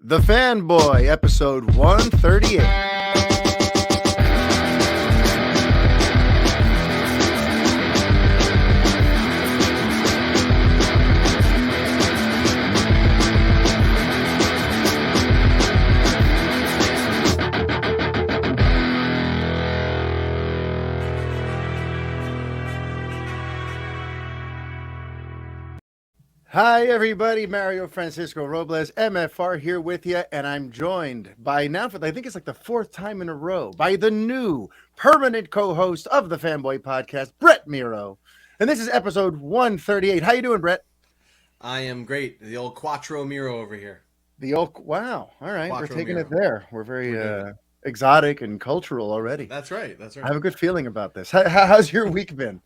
The Fanboy, episode 138. Hi, everybody. Mario Francisco Robles, MFR, here with you. And I'm joined by now, I think it's like the fourth time in a row, by the new permanent co-host of the Fanboy podcast, Brett Miro. And this is episode 138. How you doing, Brett? I am great. The old Quattro Miro over here. Wow. All right. Quattro We're taking Miro. it there. We're very exotic and cultural already. That's right. I have a good feeling about this. How's your week been?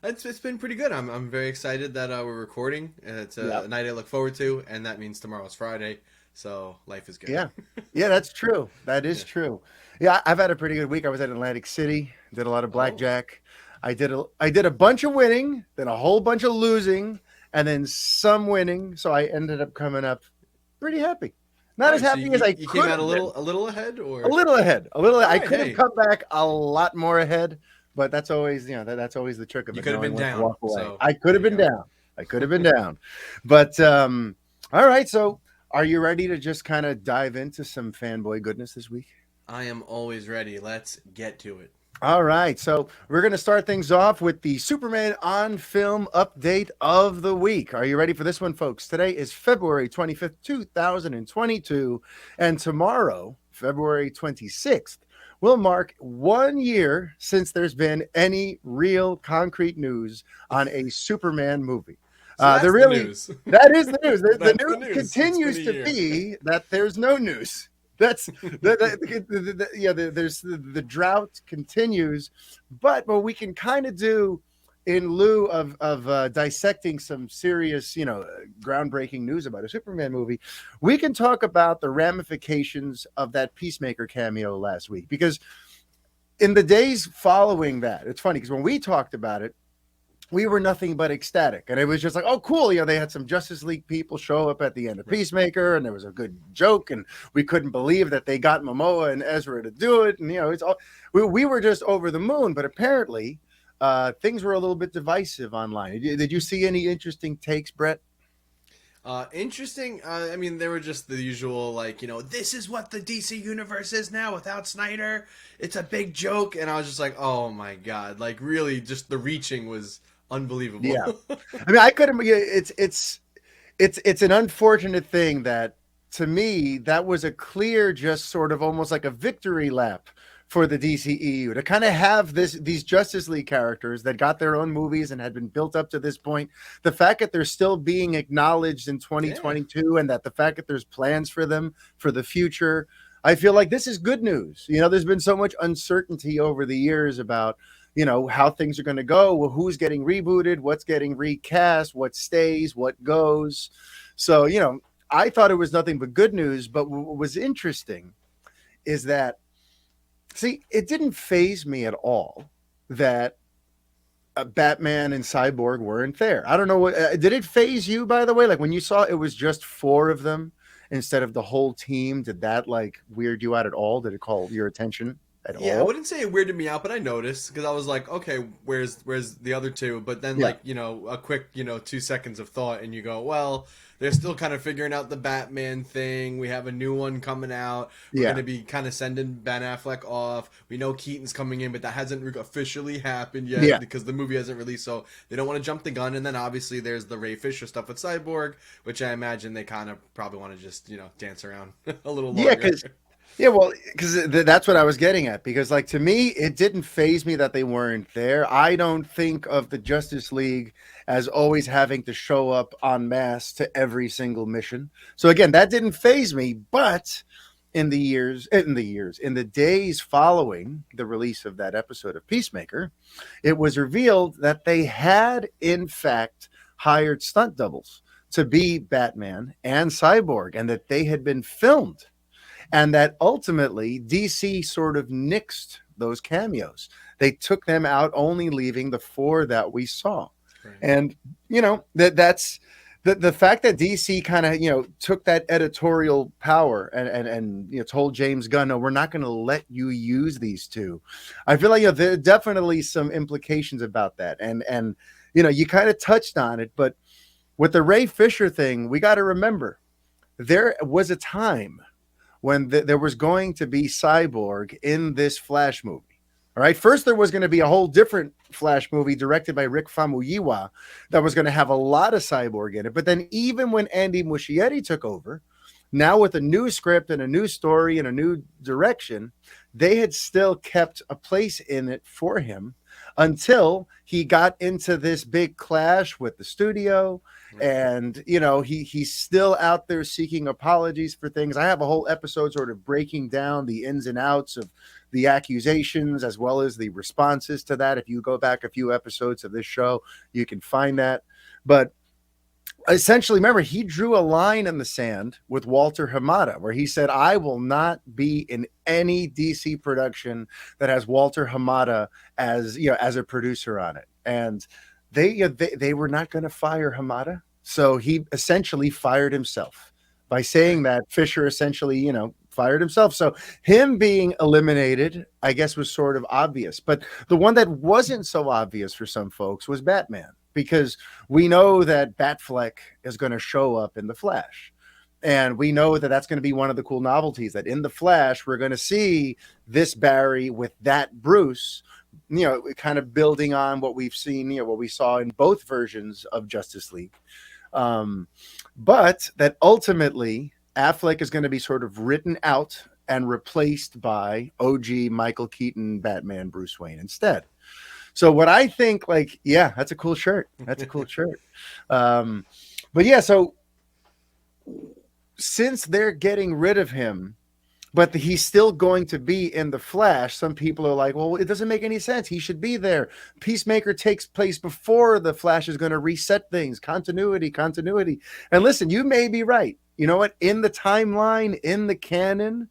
It's been pretty good. I'm very excited that we're recording. It's a night I look forward to, and that means tomorrow's Friday, so life is good. Yeah, that's true. That is true. Yeah, I've had a pretty good week. I was at Atlantic City, did a lot of blackjack. I did a bunch of winning, then a whole bunch of losing, and then some winning. So I ended up coming up pretty happy. Not as happy as I could. You came out a little ahead, or a little ahead. Right, I could have come back a lot more ahead. But that's always, that's always the trick of it. You could have been down. So I could have been down. But all right. So are you ready to just kind of dive into some fanboy goodness this week? I am always ready. Let's get to it. All right. So we're going to start things off with the Superman on film update of the week. Are you ready for this one, folks? Today is February 25th, 2022. And tomorrow, February 26th, will mark 1 year since there's been any real concrete news on a Superman movie. So the news. That is the news. The news news. continues to be that there's no news. That's the drought continues, but what we can kind of do in lieu of dissecting some serious, groundbreaking news about a Superman movie, we can talk about the ramifications of that PEACEMAKER cameo last week. Because in the days following that, it's funny because when we talked about it, we were nothing but ecstatic. And it was just like, oh, cool. They had some Justice League people show up at the end of PEACEMAKER, and there was a good joke, and we couldn't believe that they got Momoa and Ezra to do it. And, it's all we were just over the moon. But apparently, things were a little bit divisive online. Did you see any interesting takes, Brett? Interesting. I mean, they were just the usual, this is what the DC universe is now without Snyder. It's a big joke. And I was just like, oh my God, really just the reaching was unbelievable. Yeah. I mean, I couldn't, it's an unfortunate thing that, to me, that was a clear, just sort of almost like a victory lap for the DCEU to kind of have these Justice League characters that got their own movies and had been built up to this point. The fact that they're still being acknowledged in 2022 and that the fact that there's plans for them for the future, I feel like this is good news. There's been so much uncertainty over the years about, how things are going to go, who's getting rebooted, what's getting recast, what stays, what goes. So, I thought it was nothing but good news. But what was interesting is that, see, it didn't faze me at all that Batman and Cyborg weren't there. I don't know what did it faze you, by the way? Like when you saw it was just 4 of them instead of the whole team, did that weird you out at all? Did it call your attention at all? Yeah, I wouldn't say it weirded me out, but I noticed because I was like, okay, where's the other 2? But then a quick 2 seconds of thought, and you go, well, they're still kind of figuring out the Batman thing. We have a new one coming out. We're going to be kind of sending Ben Affleck off. We know Keaton's coming in, but that hasn't officially happened yet because the movie hasn't released. So they don't want to jump the gun. And then obviously there's the Ray Fisher stuff with Cyborg, which I imagine they kind of probably want to just, dance around a little longer. Yeah, well, because that's what I was getting at. Because, to me, it didn't faze me that they weren't there. I don't think of the Justice League as always having to show up en masse to every single mission. So, again, that didn't faze me. But in the days following the release of that episode of PEACEMAKER, it was revealed that they had, in fact, hired stunt doubles to be Batman and Cyborg, and that they had been filmed. And that ultimately DC sort of nixed those cameos. They took them out, only leaving the 4 that we saw. Right. And, that's the fact that DC kind of took that editorial power and told James Gunn, no, we're not going to let you use these two. I feel like there are definitely some implications about that, and you kind of touched on it, but with the Ray Fisher thing, we got to remember there was a time when there was going to be Cyborg in this Flash movie. All right. First, there was going to be a whole different Flash movie directed by Rick Famuyiwa that was going to have a lot of Cyborg in it. But then, even when Andy Muschietti took over, now with a new script and a new story and a new direction, they had still kept a place in it for him until he got into this big clash with the studio. And he's still out there seeking apologies for things. I have a whole episode sort of breaking down the ins and outs of the accusations as well as the responses to that. If you go back a few episodes of this show, you can find that. But essentially, remember, he drew a line in the sand with Walter Hamada where he said, I will not be in any DC production that has Walter Hamada as a producer on it. And they were not going to fire Hamada. So he essentially fired himself by saying that Fisher essentially, fired himself. So him being eliminated, I guess, was sort of obvious. But the one that wasn't so obvious for some folks was Batman, because we know that Batfleck is going to show up in The Flash. And we know that that's going to be one of the cool novelties, that in The Flash, we're going to see this Barry with that Bruce, kind of building on what we've seen, what we saw in both versions of Justice League. But that ultimately Affleck is going to be sort of written out and replaced by OG Michael Keaton Batman Bruce Wayne instead. So what I think, that's a cool shirt. That's a cool shirt. But yeah, so since they're getting rid of him, but he's still going to be in The Flash, some people are like, well, it doesn't make any sense. He should be there. Peacemaker takes place before The Flash is going to reset things. Continuity. And listen, you may be right. You know what? In the timeline, in the canon,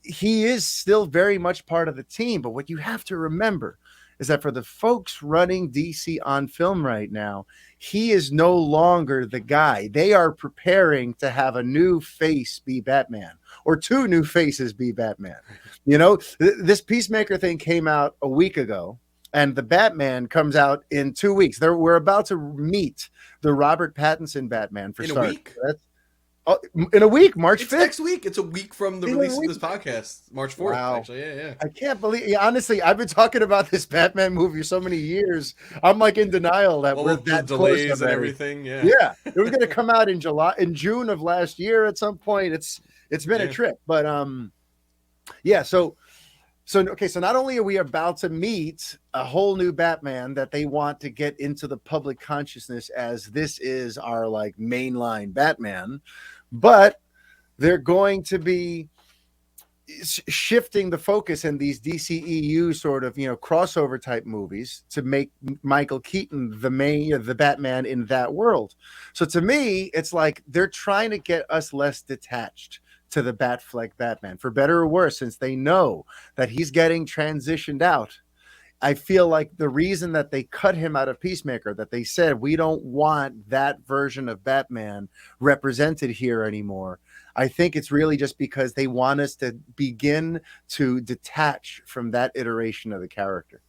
he is still very much part of the team. But what you have to remember is that for the folks running DC on film right now, he is no longer the guy. They are preparing to have a new face be Batman, or two new faces be Batman. This Peacemaker thing came out a week ago, and the Batman comes out in 2 weeks. We're about to meet the Robert Pattinson Batman for in start. A week? In a week, March 5th. Next week. It's a week from the release of this podcast, March 4th. Wow. Actually, yeah. I can't believe. Honestly, I've been talking about this Batman movie for so many years. I'm like in denial that we're that delays close and everything. Yeah, it was going to come out in June of last year at some point. It's been a trip, but yeah. So okay. So not only are we about to meet a whole new Batman that they want to get into the public consciousness as this is our mainline Batman, but they're going to be shifting the focus in these DCEU sort of crossover type movies to make Michael Keaton the Batman in that world. So to me, it's like they're trying to get us less detached to the Batfleck Batman, for better or worse, since they know that he's getting transitioned out. I feel like the reason that they cut him out of Peacemaker, that they said, we don't want that version of Batman represented here anymore, I think it's really just because they want us to begin to detach from that iteration of the character.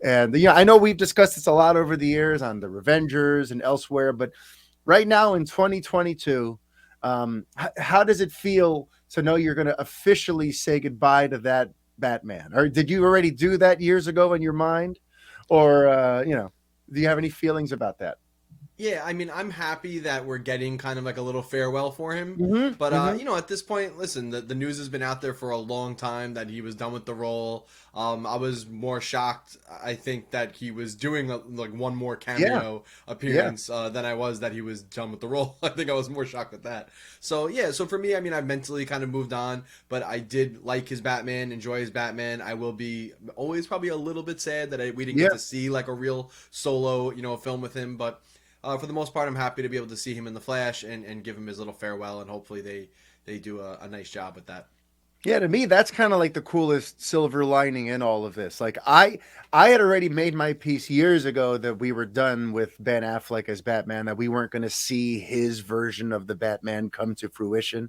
And I know we've discussed this a lot over the years on the Avengers and elsewhere, but right now in 2022, how does it feel to know you're going to officially say goodbye to that Batman? Or did you already do that years ago in your mind? Or, do you have any feelings about that? Yeah, I mean, I'm happy that we're getting kind of like a little farewell for him. But, at this point, listen, the news has been out there for a long time that he was done with the role. I was more shocked, I think, that he was doing one more cameo appearance than I was that he was done with the role. I think I was more shocked at that. So, yeah, so for me, I mean, I've mentally kind of moved on, but I did like his Batman, enjoy his Batman. I will be always probably a little bit sad that we didn't get to see a real solo, film with him, but... for the most part, I'm happy to be able to see him in The Flash and give him his little farewell, and hopefully they do a nice job with that. Yeah, to me, that's kind of like the coolest silver lining in all of this. Like I had already made my peace years ago that we were done with Ben Affleck as Batman, that we weren't going to see his version of the Batman come to fruition.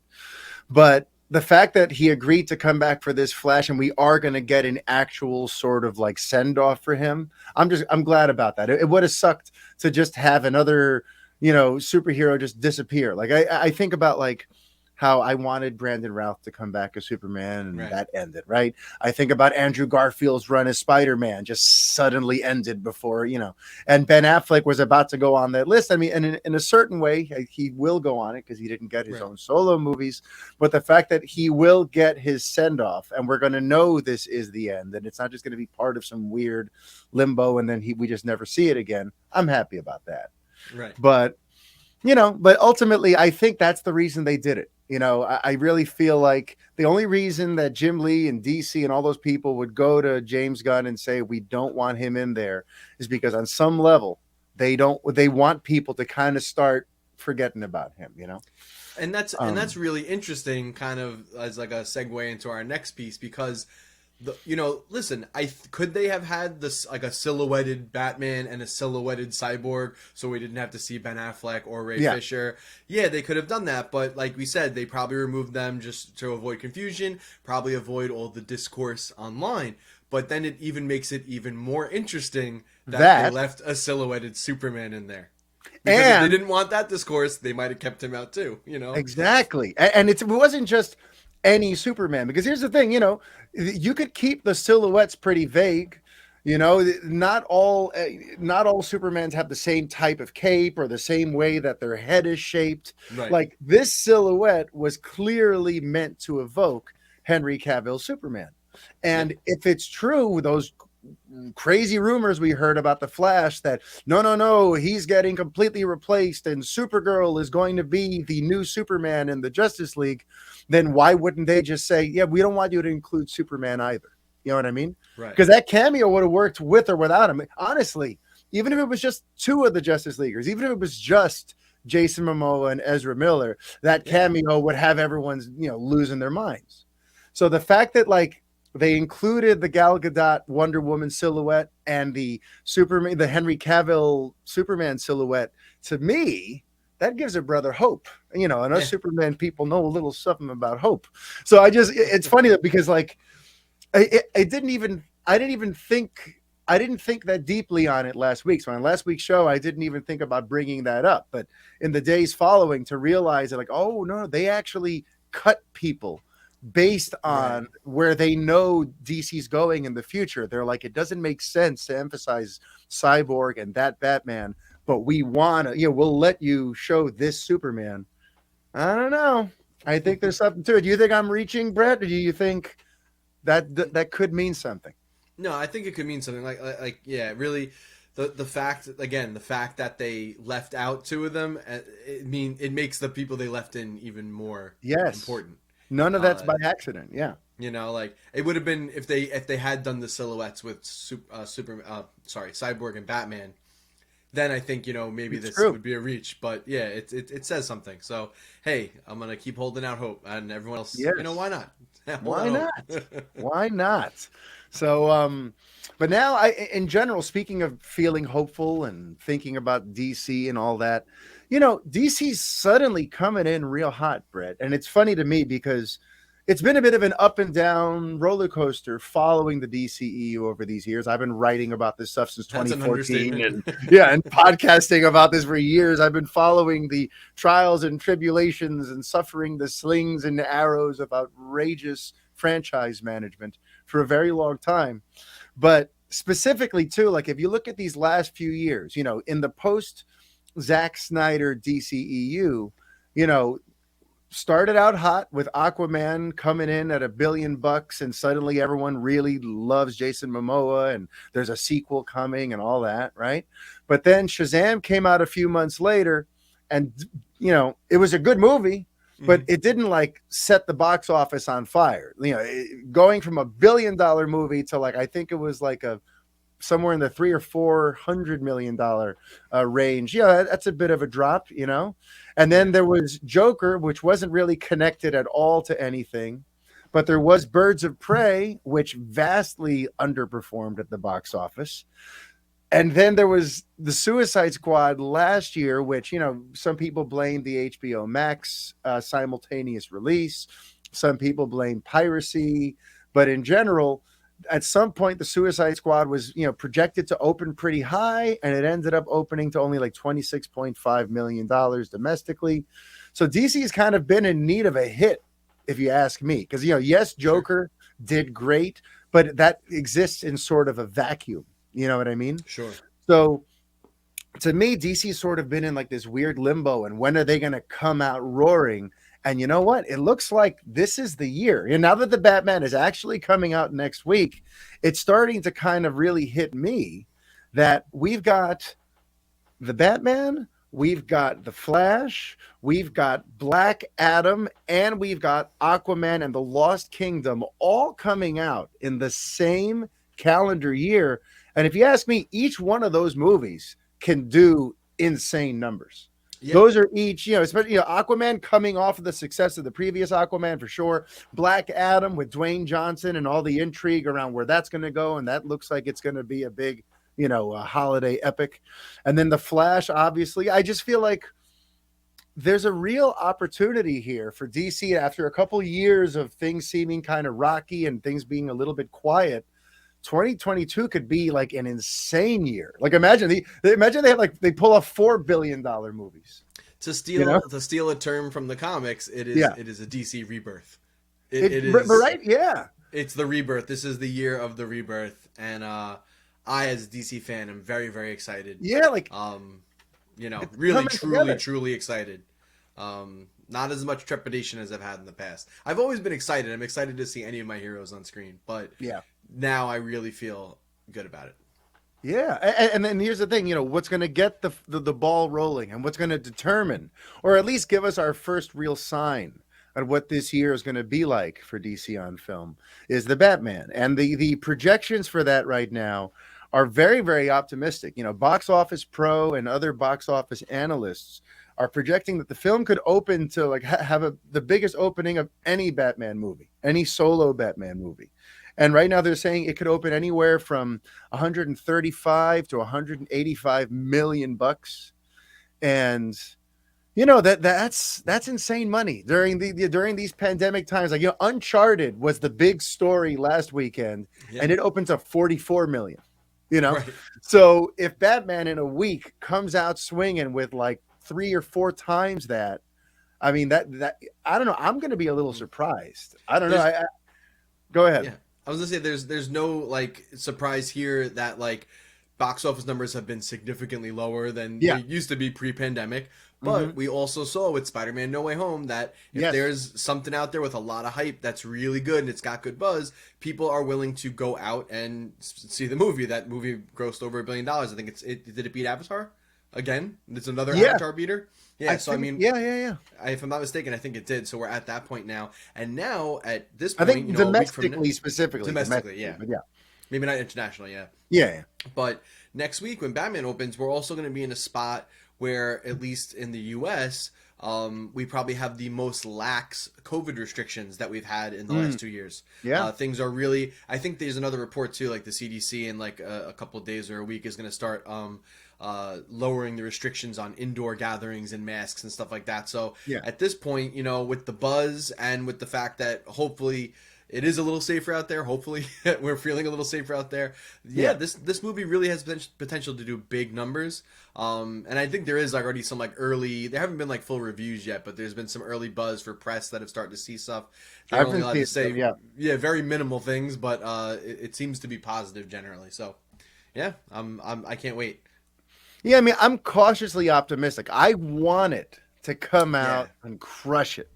But the fact that he agreed to come back for this Flash and we are going to get an actual sort of like send off for him, I'm glad about that. It would have sucked to just have another, superhero just disappear. Like I think about like how I wanted Brandon Routh to come back as Superman and Right. that ended, right? I think about Andrew Garfield's run as Spider-Man just suddenly ended before, and Ben Affleck was about to go on that list. I mean, and in a certain way, he will go on it because he didn't get his Right. own solo movies. But the fact that he will get his send off and we're going to know this is the end and it's not just going to be part of some weird limbo and then we just never see it again, I'm happy about that. Right. But but ultimately, I think that's the reason they did it. I really feel like the only reason that Jim Lee and DC and all those people would go to James Gunn and say we don't want him in there is because on some level they want people to kind of start forgetting about him. And that's really interesting, kind of as like a segue into our next piece, because listen, could they have had this like a silhouetted Batman and a silhouetted Cyborg, so we didn't have to see Ben Affleck or Ray Yeah. Fisher? Yeah, they could have done that, but like we said, they probably removed them just to avoid confusion, probably avoid all the discourse online. But then it even makes it even more interesting that they That left a silhouetted Superman in there. Because if they and didn't want that discourse, they might have kept him out too, you know? exactly. And it wasn't just any Superman, because here's the thing, you could keep the silhouettes pretty vague. Not all Supermans have the same type of cape or the same way that their head is shaped. Right. Like this silhouette was clearly meant to evoke Henry Cavill Superman. Yeah. And if it's true, those crazy rumors we heard about the Flash that no, he's getting completely replaced and Supergirl is going to be the new Superman in the Justice League, then why wouldn't they just say, yeah, we don't want you to include Superman either? You know what I mean? Right. Because that cameo would have worked with or without him. Honestly, even if it was just two of the Justice Leaguers, even if it was just Jason Momoa and Ezra Miller, that Yeah. cameo would have everyone's, losing their minds. So the fact that like they included the Gal Gadot Wonder Woman silhouette and the Superman, the Henry Cavill Superman silhouette, to me, that gives a brother hope. And us Yeah. Superman people know a little something about hope. So it's funny that because like I didn't think that deeply on it last week. So on last week's show, I didn't even think about bringing that up. But in the days following, to realize that like, oh no, they actually cut people based Right. on where they know DC's going in the future. They're like, it doesn't make sense to emphasize Cyborg and that Batman, but we want to, we'll let you show this Superman. I don't know. I think there's something to it. Do you think I'm reaching, Brett, or do you think that could mean something? No, I think it could mean something like yeah, really the fact that they left out two of them, it makes the people they left in even more Yes. important. None of that's Uh, by accident. Yeah. like it would have been if they had done the silhouettes with Cyborg and Batman, then I think maybe It's this true. would be a reach. But yeah, it says something. So hey, I'm gonna keep holding out hope, and everyone else, Yes. why not? Hold Why out not? hope. Why not? So, but now in general, speaking of feeling hopeful and thinking about DC and all that, DC's suddenly coming in real hot, Brett. And it's funny to me because it's been a bit of an up and down roller coaster following the DCEU over these years. I've been writing about this stuff since That's an 2014 understatement. and yeah, and podcasting about this for years. I've been following the trials and tribulations and suffering the slings and arrows of outrageous franchise management for a very long time. But specifically too, like if you look at these last few years, in the post Zack Snyder DCEU, you know, started out hot with Aquaman coming in at $1 billion, and suddenly everyone really loves Jason Momoa, and there's a sequel coming and all that, right? But then Shazam came out a few months later, and it was a good movie, but Mhm. it didn't like set the box office on fire. Going from $1 billion movie to like I think it was like a somewhere in the 300 or 400 million dollar range. Yeah, that's a bit of a drop. And then Yeah. there was Joker, which wasn't really connected at all to anything. but there was Birds of Prey, which vastly underperformed at the box office. And then there was the Suicide Squad last year, which, some people blame the HBO Max simultaneous release. Some people blame piracy. But in general, at some point, the Suicide Squad was, projected to open pretty high, and it ended up opening to only like $26.5 million domestically. So DC has kind of been in need of a hit, if you ask me. Because, yes, Joker did great, but that exists in sort of a vacuum. You know what I mean? Sure. So to me, DC's sort of been in like this weird limbo. And when are they going to come out roaring? And you know what? It looks like this is the year. And now that the Batman is actually coming out next week, it's starting to kind of really hit me that we've got the Batman, we've got the Flash, we've got Black Adam, and we've got Aquaman and the Lost Kingdom all coming out in the same calendar year. And if you ask me, each one of those movies can do insane numbers. Yep. Those are each, especially Aquaman coming off of the success of the previous Aquaman for sure. Black Adam with Dwayne Johnson and all the intrigue around where that's going to go, and that looks like it's going to be a big, a holiday epic. And then the Flash, obviously. I just feel like there's a real opportunity here for DC after a couple years of things seeming kind of rocky and things being a little bit quiet. 2022 could be like an insane year. Like imagine they have they pull off $4 billion movies. To steal a term from the comics, it is a DC rebirth. It is right. Yeah, it's the rebirth. This is the year of the rebirth, and I, as a DC fan, am very, very excited. Yeah, really, truly excited. Not as much trepidation as I've had in the past. I've always been excited. I'm excited to see any of my heroes on screen, but now I really feel good about it. Yeah, and then here's the thing, what's going to get the ball rolling and what's going to determine, or at least give us our first real sign of what this year is going to be like for DC on film is the Batman. And the projections for that right now are very, very optimistic. Box Office Pro and other box office analysts are projecting that the film could open to have the biggest opening of any Batman movie, any solo Batman movie. And right now they're saying it could open anywhere from 135 to 185 million bucks. And that's insane money during these pandemic times. Uncharted was the big story last weekend and it opened to 44 million. Right. So if Batman in a week comes out swinging with 3 or 4 times that, I mean that I don't know, I'm going to be a little surprised. I don't know. Go ahead. Yeah. I was gonna say there's no surprise here that box office numbers have been significantly lower than they used to be pre-pandemic. But we also saw with Spider-Man No Way Home that if there's something out there with a lot of hype that's really good and it's got good buzz, people are willing to go out and see the movie. That movie grossed over $1 billion. I think did it beat Avatar? Again, it's another Avatar beater. Yeah, if I'm not mistaken, I think it did. So we're at that point now, and now at this point, I think domestically, specifically, yeah, maybe not internationally, yeah. But next week when Batman opens, we're also going to be in a spot where, at least in the U.S., we probably have the most lax COVID restrictions that we've had in the last 2 years. Yeah, things are really. I think there's another report too, the CDC in a couple of days or a week is going to start lowering the restrictions on indoor gatherings and masks and stuff like that. So at this point, with the buzz and with the fact that hopefully it is a little safer out there, hopefully we're feeling a little safer out there. This movie really has potential to do big numbers. And I think there is already some early, there haven't been full reviews yet, but there's been some early buzz for press that have started to see stuff. They're only allowed to say very minimal things, but it seems to be positive generally. So I can't wait. Yeah, I mean, I'm cautiously optimistic. I want it to come out and crush it.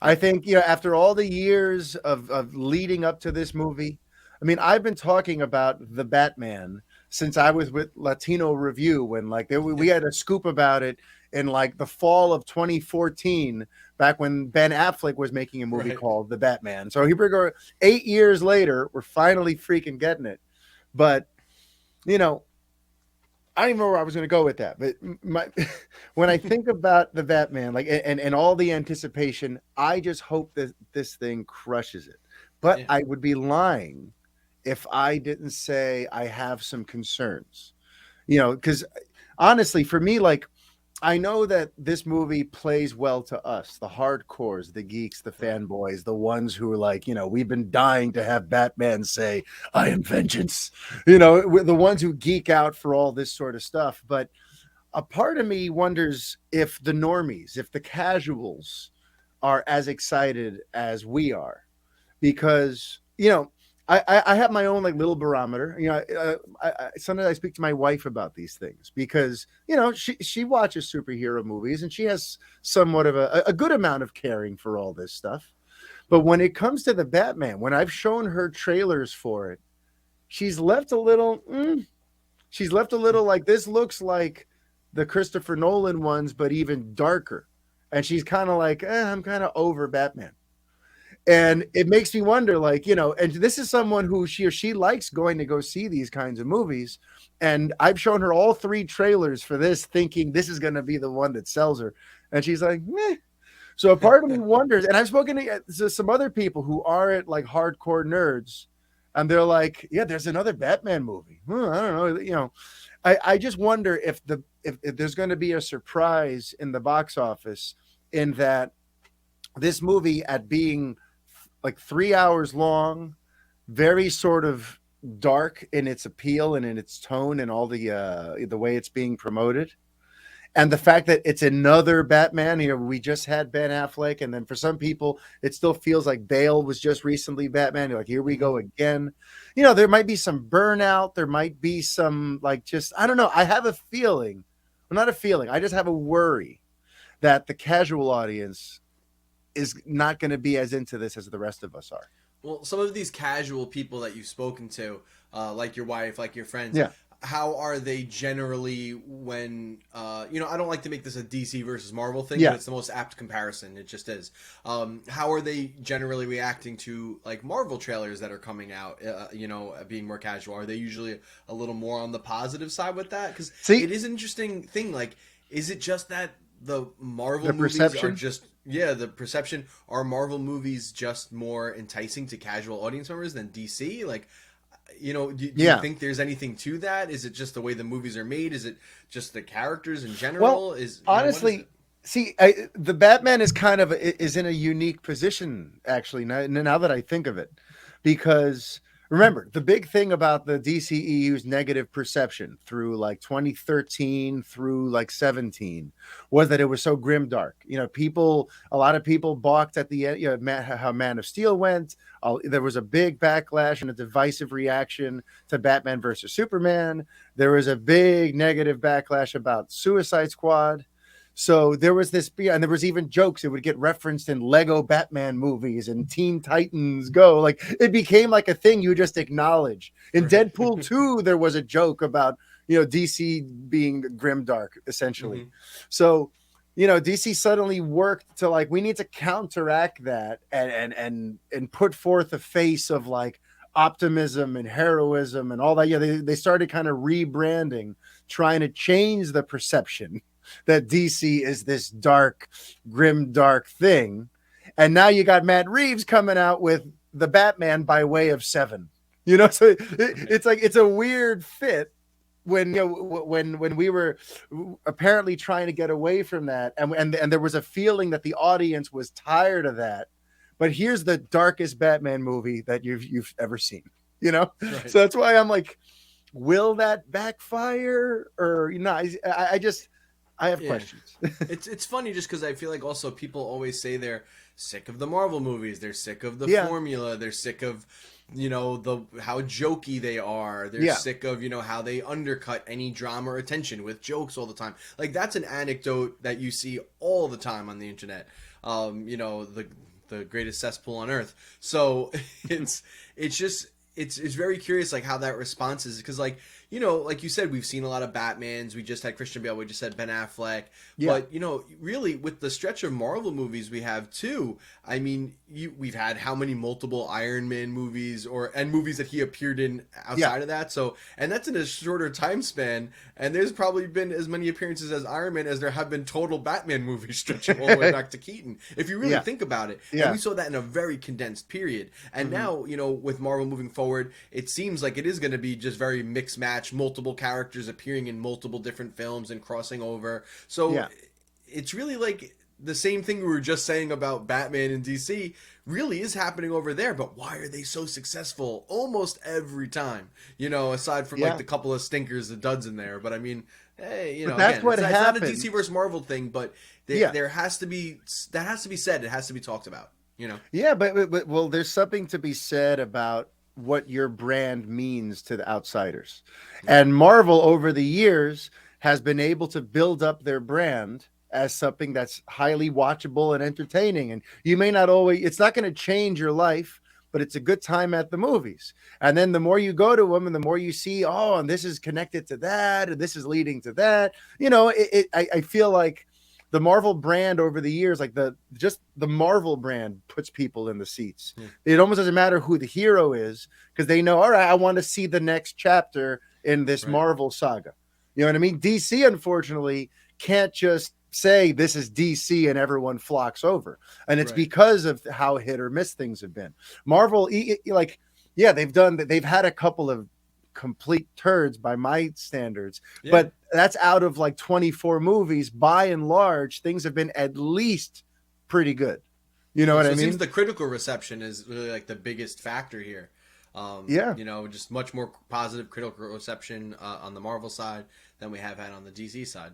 I think, after all the years of leading up to this movie, I mean, I've been talking about the Batman since I was with Latino Review when we had a scoop about it in the fall of 2014, back when Ben Affleck was making a movie called The Batman. So here we go, 8 years later, we're finally freaking getting it. But, I don't even know where I was going to go with that, but when I think about the Batman, and all the anticipation, I just hope that this thing crushes it. but Yeah. I would be lying if I didn't say I have some concerns. Because honestly, for me, like, I know that this movie plays well to us, the hardcores, the geeks, the Right. fanboys, the ones who are like, we've been dying to have Batman say, I am vengeance. We're the ones who geek out for all this sort of stuff. But a part of me wonders if the normies, if the casuals are as excited as we are, because I have my own like little barometer. Sometimes I speak to my wife about these things because she watches superhero movies and she has somewhat of a good amount of caring for all this stuff. But when it comes to the Batman, when I've shown her trailers for it, she's left a little. She's left a little like, this looks like the Christopher Nolan ones, but even darker. And she's kind of like, I'm kind of over Batman. And it makes me wonder, like, and this is someone who she likes going to go see these kinds of movies. And I've shown her all three trailers for this, thinking this is going to be the one that sells her. And she's like, meh. So a part of me wonders, and I've spoken to some other people who aren't like hardcore nerds, and they're like, yeah, there's another Batman movie. I don't know. I just wonder if there's going to be a surprise in the box office in that this movie, at being like 3 hours long, very sort of dark in its appeal and in its tone and all the way it's being promoted. And the fact that it's another Batman, we just had Ben Affleck, and then for some people, it still feels like Bale was just recently Batman. You're like, here we go again. There might be some burnout. There might be some, like, just, I don't know. I have a feeling, well, not a feeling, I just have a worry that the casual audience is not going to be as into this as the rest of us are. Well, some of these casual people that you've spoken to, like your wife, like your friends, Yeah. how are they generally when, I don't like to make this a DC versus Marvel thing, Yeah. but it's the most apt comparison. It just is. How are they generally reacting to like Marvel trailers that are coming out, being more casual? Are they usually a little more on the positive side with that? Because it is an interesting thing. Like, is it just that the Marvel movies are just, the perception, are Marvel movies just more enticing to casual audience members than DC? Like, do you think there's anything to that? Is it just the way the movies are made? Is it just the characters in general? Well, honestly, see, the Batman is kind of is in a unique position, actually, now that I think of it, because remember, the big thing about the DCEU's negative perception through like 2013 through like 17 was that it was so grim dark. A lot of people balked at the end, how Man of Steel went. There was a big backlash and a divisive reaction to Batman versus Superman. There was a big negative backlash about Suicide Squad. So there was this, and there was even jokes. It would get referenced in Lego Batman movies and Teen Titans Go. Like, it became like a thing you just acknowledge. In Deadpool 2, there was a joke about, DC being grimdark, essentially. Mm-hmm. So, DC suddenly worked to like, we need to counteract that and put forth a face of like optimism and heroism and all that. Yeah, they started kind of rebranding, trying to change the perception that DC is this dark, grim, dark thing. And now you got Matt Reeves coming out with the Batman by way of Seven. So it's like, it's a weird fit when when we were apparently trying to get away from that, and there was a feeling that the audience was tired of that. But here's the darkest Batman movie that you've ever seen. Right. So that's why I'm like, will that backfire or not? I have questions. It's funny just because I feel like also people always say they're sick of the Marvel movies. They're sick of the formula. They're sick of, how jokey they are. They're sick of, how they undercut any drama or attention with jokes all the time. Like, that's an anecdote that you see all the time on the internet. The greatest cesspool on earth. So it's very curious, like, how that response is, because, like, you know, like you said, we've seen a lot of Batmans. We just had Christian Bale. We just had Ben Affleck. Yeah. But, you know, really with the stretch of Marvel movies we have too, I mean, we've had how many multiple Iron Man movies and movies that he appeared in Yeah. outside of that. So, and that's in a shorter time span. And there's probably been as many appearances as Iron Man as there have been total Batman movies stretching all the way back to Keaton, if you really Yeah. think about it. And Yeah. we saw that in a very condensed period. And Hmm. now, you know, with Marvel moving forward, it seems like it is going to be just very mixed match, multiple characters appearing in multiple different films and crossing over. So Yeah. it's really like the same thing we were just saying about Batman and DC really is happening over there, but why are they so successful almost every time? You know, aside from like Yeah. the couple of stinkers, the duds in there. But I mean, hey, you But know, that's again, what it's not a happened. DC versus Marvel thing, but Yeah. there has to be, that has to be said. It has to be talked about, you know? Yeah, but well, there's something to be said about what your brand means to the outsiders. Yeah. And Marvel over the years has been able to build up their brand as something that's highly watchable and entertaining. And you may not always, it's not going to change your life, but it's a good time at the movies. And then the more you go to them and the more you see, oh, and this is connected to that, and this is leading to that, you know, I feel like the Marvel brand over the years, like the Marvel brand puts people in the seats. Yeah. It almost doesn't matter who the hero is because they know, all right, I want to see the next chapter in this Right. Marvel saga. You know what I mean? DC, unfortunately, can't just say this is DC and everyone flocks over. And it's Right. because of how hit or miss things have been. Marvel, like, yeah, they've had a couple of complete turds by my standards, Yeah. but that's out of like 24 movies. By and large, things have been at least pretty good. You know what So I it mean? seems the critical reception is really like the biggest factor here. Yeah. You know, just much more positive critical reception on the Marvel side than we have had on the DC side.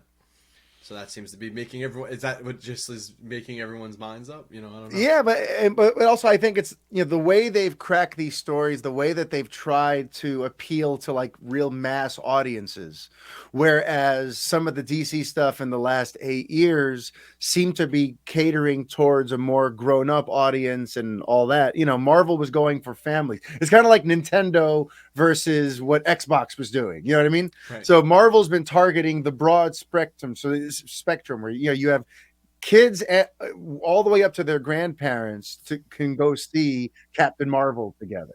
So that seems to be making everyone. Is that what just is making everyone's minds up? You know, I don't know. Yeah, but also I think it's, you know, the way they've cracked these stories, the way that they've tried to appeal to like real mass audiences, whereas some of the DC stuff in the last 8 years seem to be catering towards a more grown up audience and all that. You know, Marvel was going for families. It's kind of like Nintendo versus what Xbox was doing. You know what I mean? Right. So Marvel's been targeting the broad spectrum. So spectrum where, you know, you have kids all the way up to their grandparents can go see Captain Marvel together.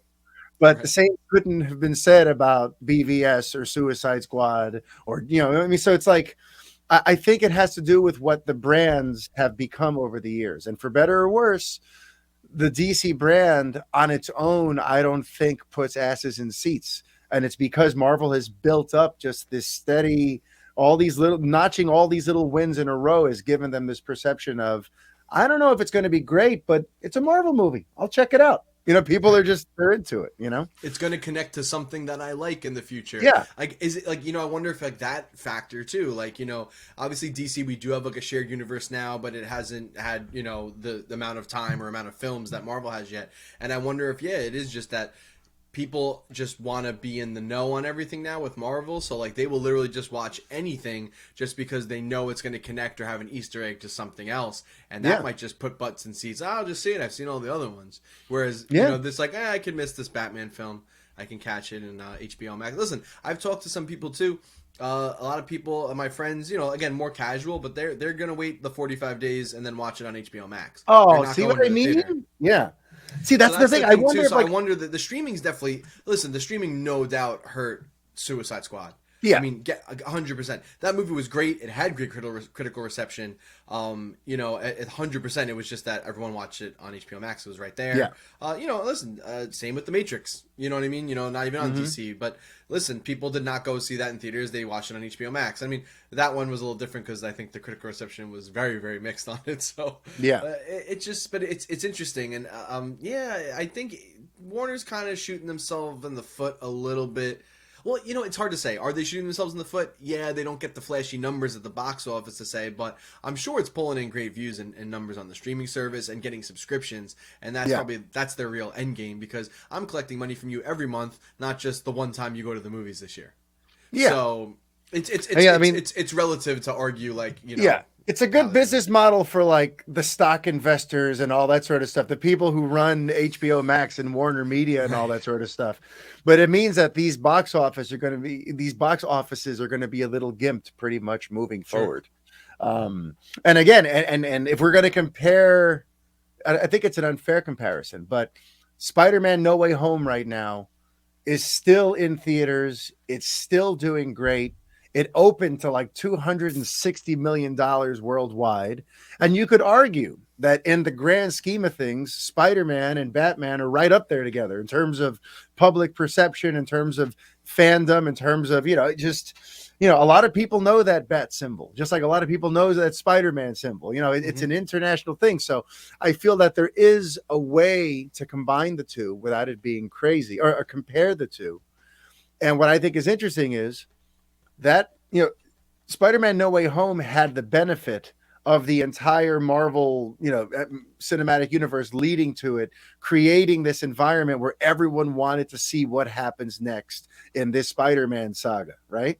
But the Right. same couldn't have been said about BVS or Suicide Squad or, you know, I mean, so it's like, I think it has to do with what the brands have become over the years. And for better or worse, the DC brand on its own, I don't think puts asses in seats. And it's because Marvel has built up just this steady, all these little wins in a row has given them this perception of, I don't know if it's going to be great, but it's a Marvel movie. I'll check it out. You know, people are they're into it, you know? It's going to connect to something that I like in the future. Yeah. Like, is it like, you know, I wonder if like that factor too, like, you know, obviously DC, we do have like a shared universe now, but it hasn't had, you know, the amount of time or amount of films that Marvel has yet. And I wonder if, yeah, it is just that people just want to be in the know on everything now with Marvel. So like they will literally just watch anything just because they know it's going to connect or have an Easter egg to something else. And that might just put butts in seats. Oh, I'll just see it. I've seen all the other ones. Whereas, you know, this like, I can miss this Batman film. I can catch it in HBO Max. Listen, I've talked to some people too. A lot of people, my friends, you know, again, more casual, but they're going to wait the 45 days and then watch it on HBO Max. Oh, see what I mean? Yeah. See, that's the thing. I wonder if, I wonder that the streaming's definitely, listen, the streaming no doubt hurt Suicide Squad. Yeah. I mean, 100%. That movie was great. It had great critical reception. You know, at 100%, it was just that everyone watched it on HBO Max. It was right there. Yeah. You know, listen, same with The Matrix. You know what I mean? You know, not even on DC. But listen, people did not go see that in theaters. They watched it on HBO Max. I mean, that one was a little different because I think the critical reception was very, very mixed on it. So yeah, it's just, but it's interesting. And yeah, I think Warner's kind of shooting themselves in the foot a little bit. Well, you know, it's hard to say. Are they shooting themselves in the foot? Yeah, they don't get the flashy numbers at the box office to say, but I'm sure it's pulling in great views and numbers on the streaming service and getting subscriptions, and that's that's their real end game because I'm collecting money from you every month, not just the one time you go to the movies this year. Yeah. So it's relative to argue like, you know. Yeah. It's a good galaxy. business model for like the stock investors and all that sort of stuff, the people who run HBO Max and Warner Media and all Right. that sort of stuff. But it means that these box offices are going to be a little gimped pretty much moving Sure. forward. And again, and if we're going to compare, I think it's an unfair comparison, but Spider-Man No Way Home right now is still in theaters. It's still doing great. It opened to like $260 million worldwide. And you could argue that in the grand scheme of things, Spider-Man and Batman are right up there together in terms of public perception, in terms of fandom, in terms of, just, a lot of people know that bat symbol, just like a lot of people know that Spider-Man symbol. It's Hmm. an international thing. So I feel that there is a way to combine the two without it being crazy, or compare the two. And what I think is interesting is that, Spider-Man No Way Home had the benefit of the entire Marvel, cinematic universe leading to it, creating this environment where everyone wanted to see what happens next in this Spider-Man saga, right?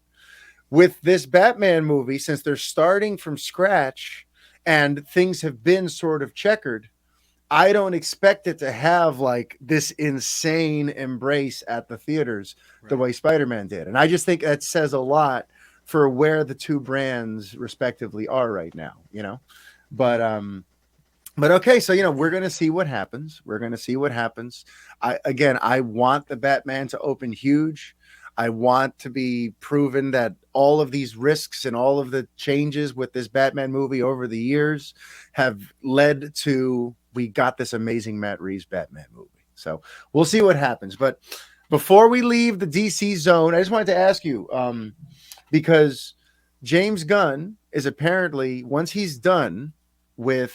With this Batman movie, since they're starting from scratch and things have been sort of checkered, I don't expect it to have like this insane embrace at the theaters the Right. way Spider-Man did. And I just think that says a lot for where the two brands respectively are right now, But okay, so we're gonna see what happens. We're gonna see what happens. I want the Batman to open huge. I want to be proven that all of these risks and all of the changes with this Batman movie over the years have led to we got this amazing Matt Reeves Batman movie. So we'll see what happens. But before we leave the DC zone, I just wanted to ask you, because James Gunn is apparently, once he's done with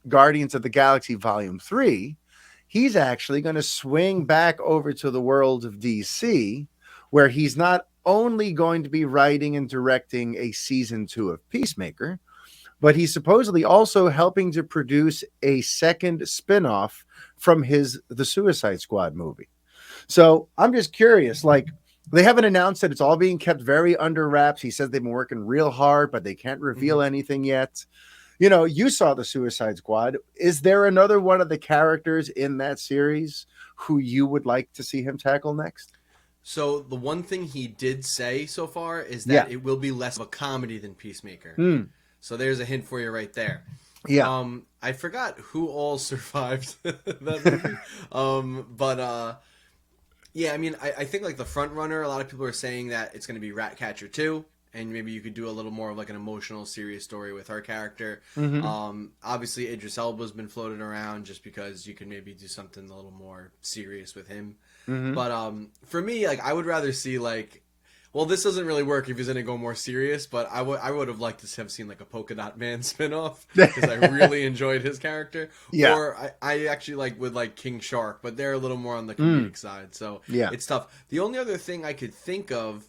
Guardians of the Galaxy Volume 3, he's actually going to swing back over to the world of DC, where he's not only going to be writing and directing a season 2 of Peacemaker, but he's supposedly also helping to produce a second spin-off from his The Suicide Squad movie. So I'm just curious, like, they haven't announced that, it's all being kept very under wraps. He says they've been working real hard, but they can't Hmm. reveal anything yet. You saw the Suicide Squad. Is there another one of the characters in that series who you would like to see him tackle next? So the one thing he did say so far is Yeah. that it will be less of a comedy than Peacemaker. Hmm. So there's a hint for you right there. Yeah. I forgot who all survived that movie. But yeah, I mean, I think like the front runner, a lot of people are saying that it's going to be Ratcatcher 2, and maybe you could do a little more of like an emotional, serious story with her character. Mm-hmm. Obviously, Idris Elba's been floated around just because you can maybe do something a little more serious with him. Mm-hmm. But for me, like I would rather see like, well, this doesn't really work if he's gonna go more serious. But I would have liked to have seen like a Polka Dot Man spinoff because I really enjoyed his character. Yeah. Or I actually like would like King Shark, but they're a little more on the Mm. comedic side, so Yeah. it's tough. The only other thing I could think of,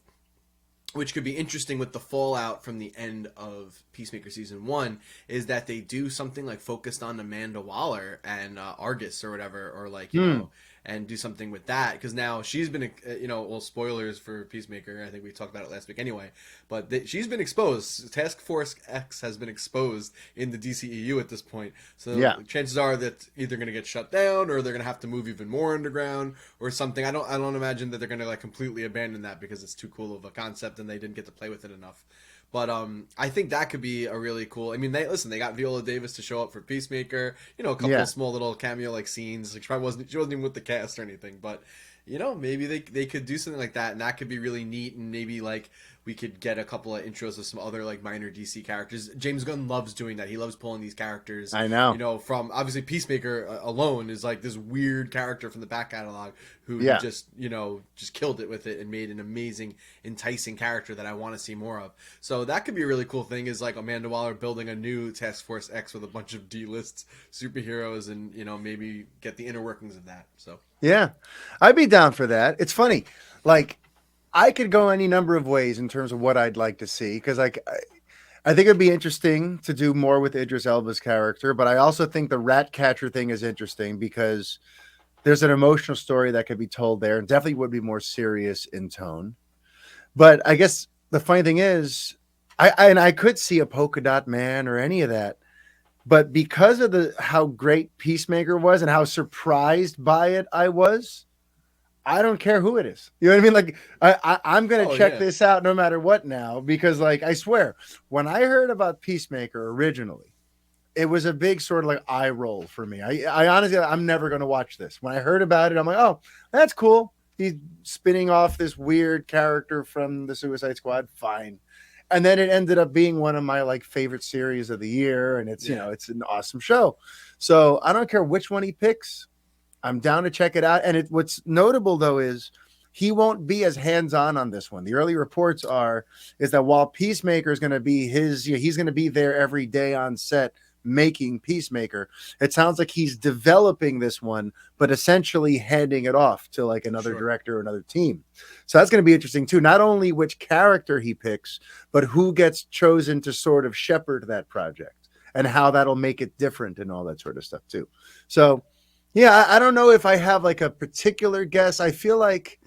which could be interesting with the fallout from the end of Peacemaker season 1, is that they do something like focused on Amanda Waller and Argus or whatever, or like Mm. and do something with that because now she's been well, spoilers for Peacemaker. I think we talked about it last week anyway, but she's been exposed. Task Force X has been exposed in the DCEU at this point, so Yeah. chances are that either going to get shut down or they're going to have to move even more underground or something. I don't imagine that they're going to like completely abandon that because it's too cool of a concept and they didn't get to play with it enough. But I think that could be a really cool. I mean, they got Viola Davis to show up for Peacemaker. A couple Yeah. of small little cameo like scenes. Like she wasn't even with the cast or anything, but maybe they could do something like that, and that could be really neat. And maybe like we could get a couple of intros of some other like minor DC characters. James Gunn loves doing that. He loves pulling these characters. I know. From obviously Peacemaker alone is like this weird character from the back catalog who he Yeah. just killed it with it and made an amazing, enticing character that I want to see more of. So that could be a really cool thing. Is like Amanda Waller building a new Task Force X with a bunch of D-list superheroes, and maybe get the inner workings of that. So Yeah. I'd be down for that. It's funny. Like, I could go any number of ways in terms of what I'd like to see, because I think it'd be interesting to do more with Idris Elba's character, but I also think the Ratcatcher thing is interesting because there's an emotional story that could be told there, and definitely would be more serious in tone. But I guess the funny thing is, And I could see a polka dot man or any of that, but because of the how great Peacemaker was and how surprised by it I was, I don't care who it is. You know what I mean? Like I'm gonna Oh check yeah. this out no matter what now, because like I swear, when I heard about Peacemaker originally, it was a big sort of like eye roll for me. I honestly, I'm never going to watch this. When I heard about it, I'm like, oh, that's cool. He's spinning off this weird character from the Suicide Squad. Fine. And then it ended up being one of my like favorite series of the year. And it's, you Yeah. know, it's an awesome show. So I don't care which one he picks. I'm down to check it out. And what's notable though is he won't be as hands-on on this one. The early reports is that while Peacemaker is going to be he's going to be there every day on set making Peacemaker. It sounds like he's developing this one, but essentially handing it off to like another Sure. director or another team. So that's going to be interesting too. Not only which character he picks, but who gets chosen to sort of shepherd that project and how that'll make it different and all that sort of stuff too. So yeah, I don't know if I have like a particular guess. I feel like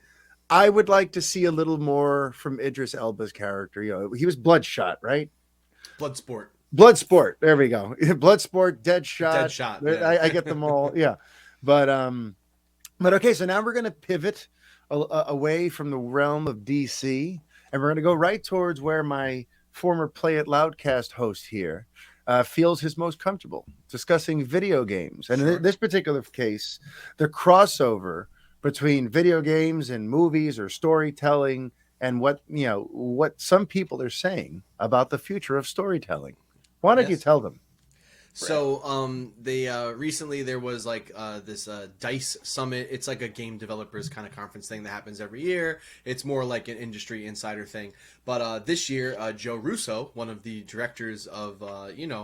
I would like to see a little more from Idris Elba's character. You know, he was Bloodshot, right? Bloodsport. Bloodsport. There we go. Bloodsport, Deadshot. Deadshot. Yeah. I get them all. Yeah, but okay. So now we're going to pivot away from the realm of DC, and we're going to go right towards where my former Play It Loudcast host here feels his most comfortable, discussing video games. And in this particular case, the crossover between video games and movies or storytelling, and what some people are saying about the future of storytelling. Why don't you Yes. tell them? So, they recently there was like this Dice Summit. It's like a game developers kind of conference thing that happens every year. It's more like an industry insider thing. But this year, Joe Russo, one of the directors of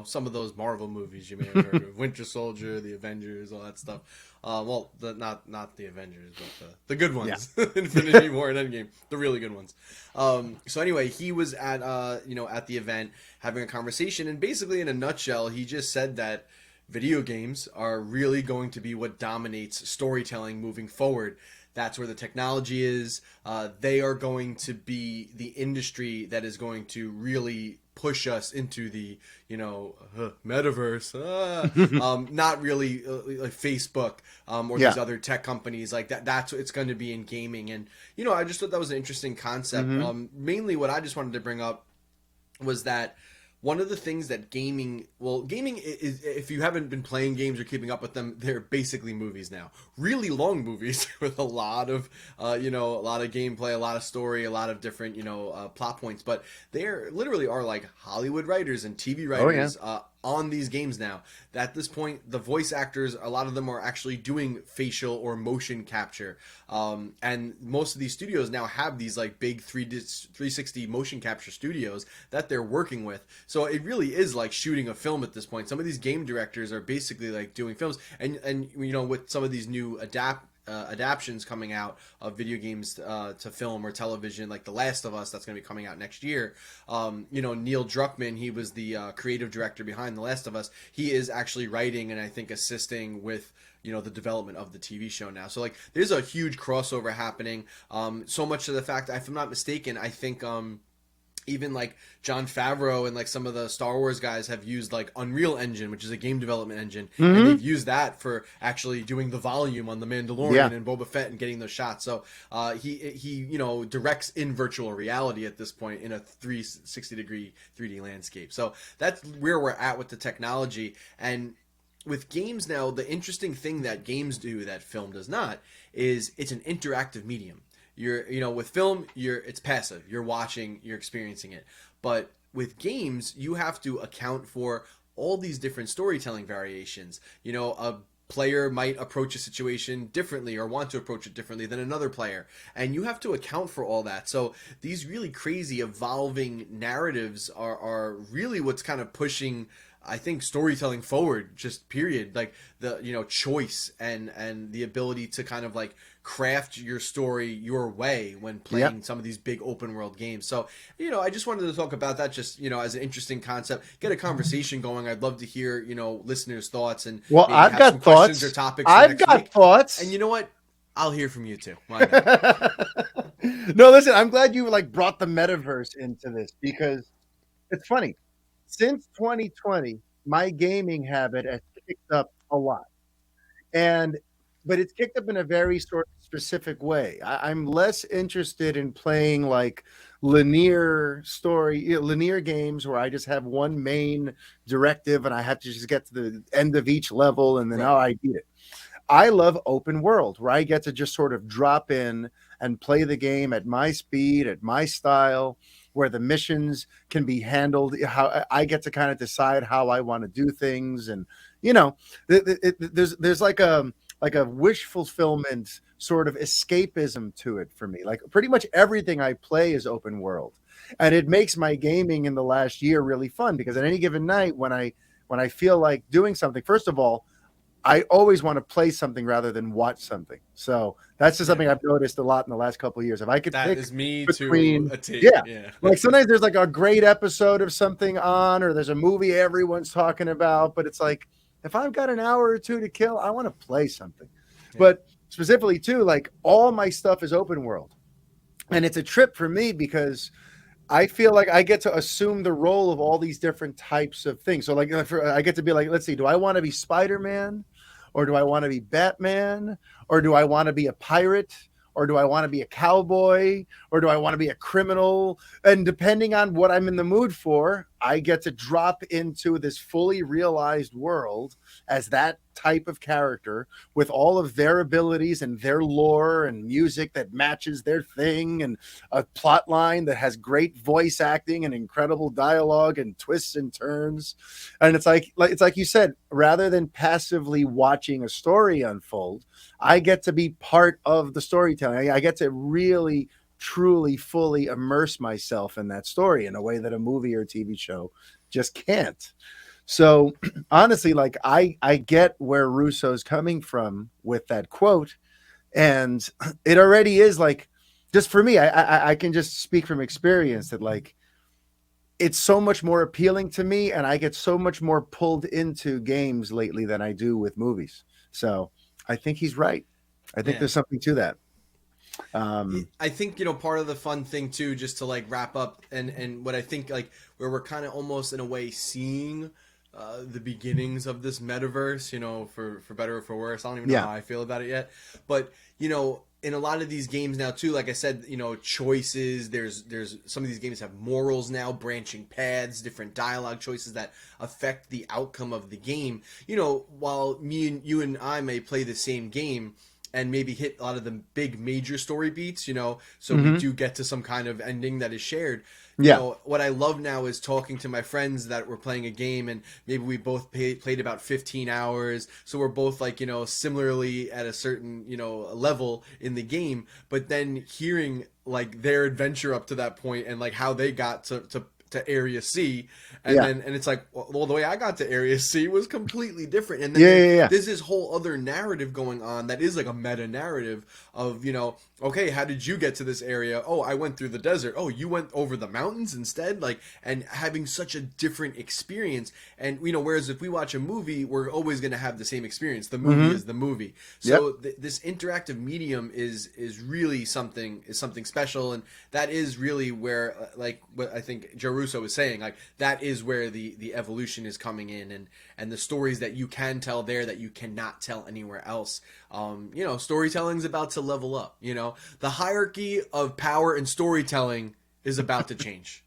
some of those Marvel movies you may have heard of, Winter Soldier, the Avengers, all that stuff. Well, not the Avengers, but the good ones, Infinity War and Endgame, the really good ones. So anyway, he was at at the event having a conversation, and basically in a nutshell, he just said that video games are really going to be what dominates storytelling moving forward. That's where the technology is. They are going to be the industry that is going to really push us into the metaverse. Not really like Facebook or these other tech companies like that. That's what it's going to be in gaming. And I just thought that was an interesting concept. Mainly, what I just wanted to bring up was that one of the things that gaming is, if you haven't been playing games or keeping up with them, they're basically movies now. Really long movies with a lot of gameplay, a lot of story, a lot of different plot points. But they literally are like Hollywood writers and TV writers on these games now. At this point, the voice actors, a lot of them are actually doing facial or motion capture. And most of these studios now have these like big 360 motion capture studios that they're working with. So it really is like shooting a film at this point. Some of these game directors are basically like doing films, and with some of these new adaptions coming out of video games to film or television, like The Last of Us, that's going to be coming out next year. Neil Druckmann, he was the creative director behind The Last of Us. He is actually writing and I think assisting with the development of the TV show now. So like there's a huge crossover happening. So much to the fact, if I'm not mistaken, I think even like Jon Favreau and like some of the Star Wars guys have used like Unreal Engine, which is a game development engine, and they've used that for actually doing the volume on the Mandalorian and Boba Fett and getting those shots. So he directs in virtual reality at this point in a 360-degree 3D landscape. So that's where we're at with the technology. And with games now, the interesting thing that games do that film does not is it's an interactive medium. With film, it's passive. You're watching, you're experiencing it. But with games, you have to account for all these different storytelling variations. A player might approach a situation differently or want to approach it differently than another player, and you have to account for all that. So these really crazy evolving narratives are really what's kind of pushing, I think, storytelling forward, just period. Like the choice and the ability to kind of like craft your story your way when playing some of these big open world games. So I just wanted to talk about that, just as an interesting concept, get a conversation going. I'd love to hear listeners' thoughts, and Well, maybe I've have got some thoughts. questions or topics for I've next got week. thoughts. And you know what? I'll hear from you too. Why not? No, listen, I'm glad you like brought the metaverse into this, because it's funny. Since 2020, my gaming habit has picked up a lot. And but it's kicked up in a very sort of specific way. I'm less interested in playing like linear games where I just have one main directive and I have to just get to the end of each level and then Right. I beat it. I love open world where I get to just sort of drop in and play the game at my speed, at my style, where the missions can be handled. How I get to kind of decide how I want to do things, and you know, there's like a wish fulfillment sort of escapism to it for me. Like pretty much everything I play is open world, and it makes my gaming in the last year really fun because at any given night when I feel like doing something, first of all, I always want to play something rather than watch something. So that's just Yeah. something I've noticed a lot in the last couple of years. If I could That pick is me to between, a T. yeah, Yeah. like sometimes there's like a great episode of something on, or there's a movie everyone's talking about, but it's like if I've got an hour or two to kill, I want to play something. Yeah. But specifically too, like all my stuff is open world, and it's a trip for me because I feel like I get to assume the role of all these different types of things. So, like, I get to be like, let's see, do I want to be Spider Man, or do I want to be Batman, or do I want to be a pirate, or do I want to be a cowboy, or do I want to be a criminal? And depending on what I'm in the mood for, I get to drop into this fully realized world as that type of character with all of their abilities and their lore and music that matches their thing and a plot line that has great voice acting and incredible dialogue and twists and turns. And it's like you said, rather than passively watching a story unfold, I get to be part of the storytelling. I get to really truly fully immerse myself in that story in a way that a movie or TV show just can't. So honestly, like I get where Russo's coming from with that quote, and it already is like, just for me, I can just speak from experience that like it's so much more appealing to me, and I get so much more pulled into games lately than I do with movies. So I think he's right. I think Yeah. there's something to that. Um, I think part of the fun thing too, just to like wrap up, and what I think like where we're kind of almost in a way seeing the beginnings of this metaverse, for better or for worse. I don't even know yeah. how I feel about it yet, but in a lot of these games now too, like I said, choices. There's some of these games have morals now, branching paths, different dialogue choices that affect the outcome of the game. While you and I may play the same game and maybe hit a lot of the big major story beats, so we Mm-hmm. do get to some kind of ending that is shared. Yeah. What I love now is talking to my friends that were playing a game and maybe we both played about 15 hours. So we're both like, similarly at a certain, level in the game, but then hearing like their adventure up to that point and like how they got to area C, Yeah. and it's like, well, the way I got to area C was completely different, and then Yeah. Yeah. Yeah. there's this whole other narrative going on that is like a meta narrative of okay, how did you get to this area? Oh, I went through the desert. Oh, you went over the mountains instead, like, and having such a different experience. And whereas if we watch a movie, we're always going to have the same experience. The movie Mm-hmm. is the movie. Yep. So this interactive medium is really something special, and that is really where like what I think Joe Russo was saying, like that is where the evolution is coming in, and the stories that you can tell there that you cannot tell anywhere else. Storytelling's about to level up. The hierarchy of power and storytelling is about to change.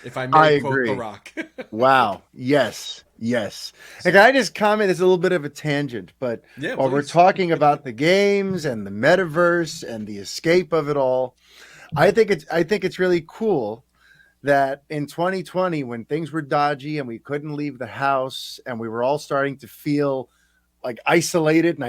If I I may quote The agree. Rock. Wow. Yes. Yes. And can I just comment? It's a little bit of a tangent, but Yeah, while we're please. talking about the games and the metaverse and the escape of it all, I think it's really cool that in 2020, when things were dodgy and we couldn't leave the house and we were all starting to feel like isolated and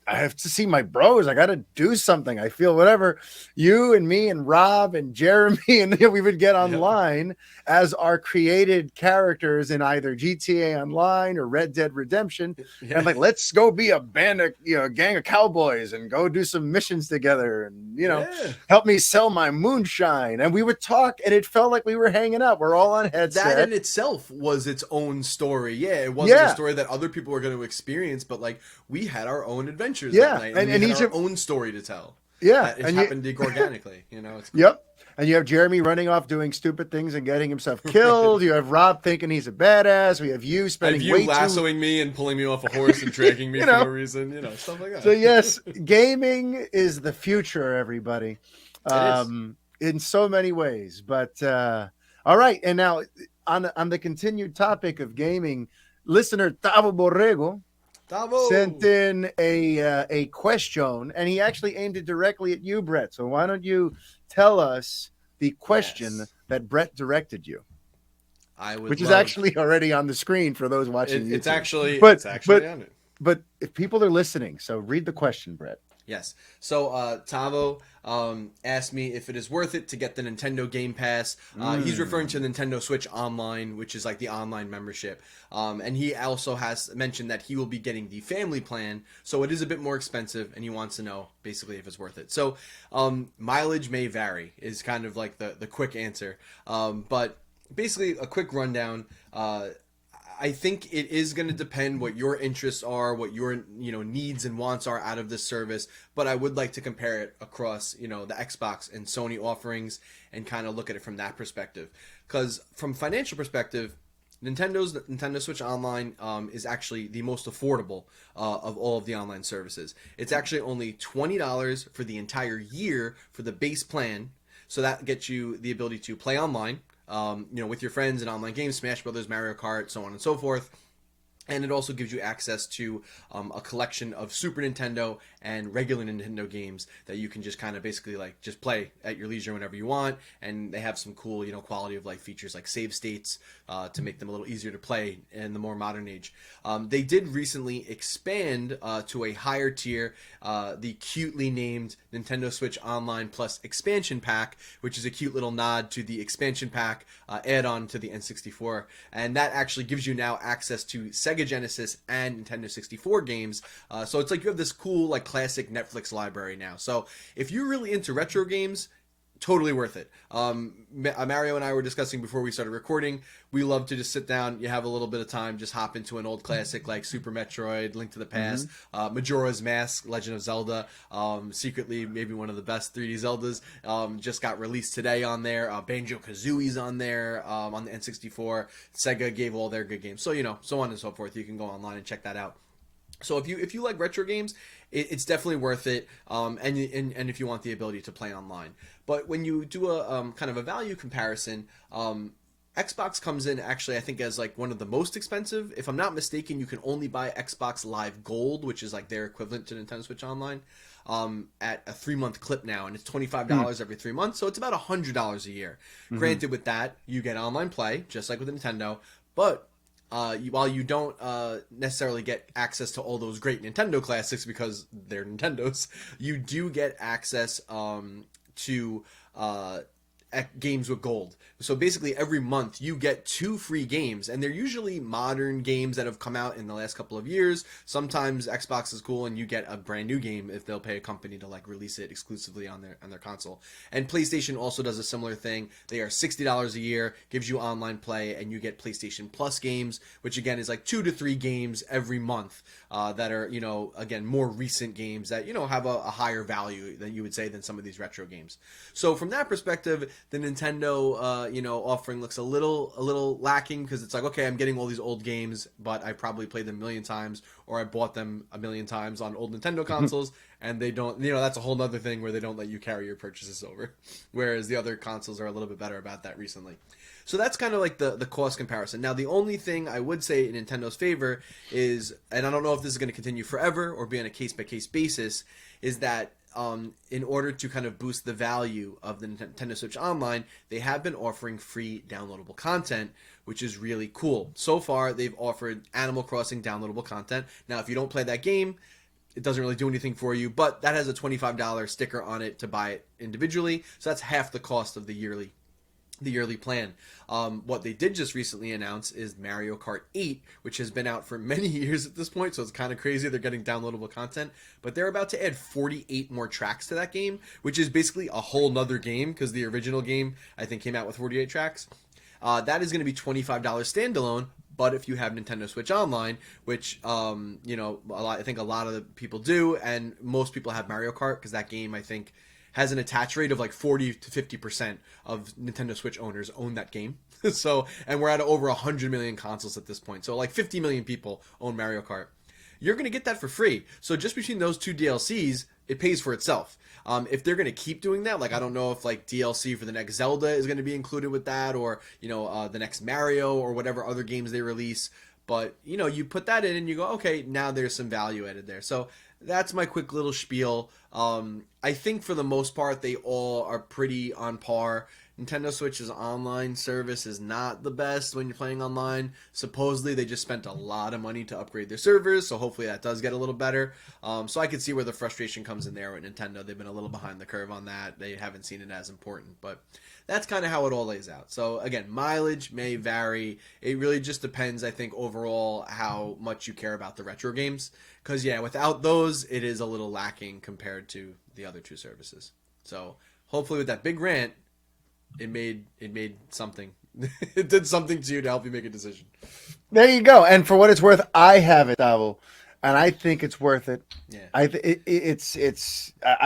I have to see my bros. I got to do something. I feel whatever. You and me and Rob and Jeremy and we would get Yep. online as our created characters in either GTA Online or Red Dead Redemption, Yeah. and like let's go be a band of gang of cowboys and go do some missions together and Yeah. help me sell my moonshine. And we would talk, and it felt like we were hanging out. We're all on That headset. in itself was its own story. Yeah, it wasn't a story that other people were going to experience, but like we had our own adventures that night, and we had our own story to tell. Yeah, that it and happened organically. You know, it's cool. yep. And you have Jeremy running off doing stupid things and getting himself killed. You have Rob thinking he's a badass. We have you I have spending you way too, lassoing me and pulling me off a horse and dragging me you for no know. reason. You know, stuff like So that. yes, gaming is the future, everybody, It is. in so many ways. But all right, and now on the continued topic of gaming, listener Tavo Borrego sent Bravo. in a question, and he actually aimed it directly at you, Brett. So why don't you tell us the question Yes. that Brett directed you, I would which is love. actually already on the screen for those watching It's YouTube. actually But it's actually but on it. but if people are listening, so read the question, Brett. Yes. So Tavo asked me if it is worth it to get the Nintendo Game Pass. He's referring to Nintendo Switch Online, which is like the online membership. And he also has mentioned that he will be getting the family plan, so it is a bit more expensive, and he wants to know basically if it's worth it. So mileage may vary is kind of like the quick answer. But basically a quick rundown. I think it is going to depend what your interests are, what your needs and wants are out of this service. But I would like to compare it across the Xbox and Sony offerings and kind of look at it from that perspective. Because from financial perspective, Nintendo's Nintendo Switch Online is actually the most affordable of all of the online services. It's actually only $20 for the entire year for the base plan. So that gets you the ability to play online, with your friends in online games, Smash Brothers, Mario Kart, so on and so forth. And it also gives you access to a collection of Super Nintendo and regular Nintendo games that you can just kind of basically like just play at your leisure whenever you want. And they have some cool, quality of life features like save states to make them a little easier to play in the more modern age. They did recently expand to a higher tier, the cutely named Nintendo Switch Online Plus Expansion Pack, which is a cute little nod to the expansion pack add-on to the N64. And that actually gives you now access to Sega Genesis and Nintendo 64 games. So it's like you have this cool, like, classic Netflix library now. So if you're really into retro games, totally worth it. Mario and I were discussing before we started recording. We love to just sit down, you have a little bit of time, just hop into an old classic like Super Metroid, Link to the Past, Majora's Mask, Legend of Zelda, secretly maybe one of the best 3D Zeldas, just got released today on there. Banjo-Kazooie's on there, on the N64. Sega gave all their good games. So, so on and so forth. You can go online and check that out. So if you like retro games, it's definitely worth it, and if you want the ability to play online. But when you do a kind of a value comparison, Xbox comes in actually, I think, as like one of the most expensive. If I'm not mistaken, you can only buy Xbox Live Gold, which is like their equivalent to Nintendo Switch Online, at a 3-month clip now, and it's $25 every 3 months, so it's about $100 a year. Granted, with that, you get online play, just like with Nintendo, but while you don't necessarily get access to all those great Nintendo classics because they're Nintendos, you do get access to games with gold. So basically every month you get 2 free games, and they're usually modern games that have come out in the last couple of years. Sometimes Xbox is cool and you get a brand new game if they'll pay a company to like release it exclusively on their console. And PlayStation also does a similar thing. They are $60 a year, gives you online play, and you get PlayStation Plus games, which again is like 2 to 3 games every month that are, again, more recent games that, have a higher value than you would say than some of these retro games. So from that perspective, the Nintendo offering looks a little lacking, because it's like, okay, I'm getting all these old games, but I probably played them a million times, or I bought them a million times on old Nintendo consoles, and they don't, that's a whole nother thing where they don't let you carry your purchases over, whereas the other consoles are a little bit better about that recently. So that's kind of like the cost comparison. Now, the only thing I would say in Nintendo's favor is, and I don't know if this is going to continue forever or be on a case-by-case basis, is that in order to kind of boost the value of the Nintendo Switch Online, they have been offering free downloadable content, which is really cool. So far, they've offered Animal Crossing downloadable content. Now, if you don't play that game, it doesn't really do anything for you, but that has a $25 sticker on it to buy it individually, so that's half the cost of the yearly plan. What they did just recently announce is Mario Kart 8, which has been out for many years at this point, so it's kind of crazy they're getting downloadable content, but they're about to add 48 more tracks to that game, which is basically a whole nother game, because the original game, I think, came out with 48 tracks. That is going to be $25 standalone, But if you have Nintendo Switch Online, which I think a lot of the people do, and most people have Mario Kart because that game I think has an attach rate of like 40 to 50% of Nintendo Switch owners own that game. So, and we're at over 100 million consoles at this point. So like 50 million people own Mario Kart. You're going to get that for free. So just between those two DLCs, it pays for itself. If they're going to keep doing that, like I don't know if like DLC for the next Zelda is going to be included with that, or the next Mario or whatever other games they release. But you put that in and you go, okay, now there's some value added there. So that's my quick little spiel. I think for the most part they all are pretty on par. Nintendo Switch's online service is not the best when you're playing online. Supposedly, they just spent a lot of money to upgrade their servers, so hopefully that does get a little better. So I can see where the frustration comes in there with Nintendo. They've been a little behind the curve on that. They haven't seen it as important, but that's kind of how it all lays out. So again, mileage may vary. It really just depends, I think, overall how much you care about the retro games. Because, yeah, without those, it is a little lacking compared to the other two services. So hopefully with that big rant, it made something. It did something to you to help you make a decision. There you go. And for what it's worth, I have it, Davo, and I think it's worth it. Yeah. I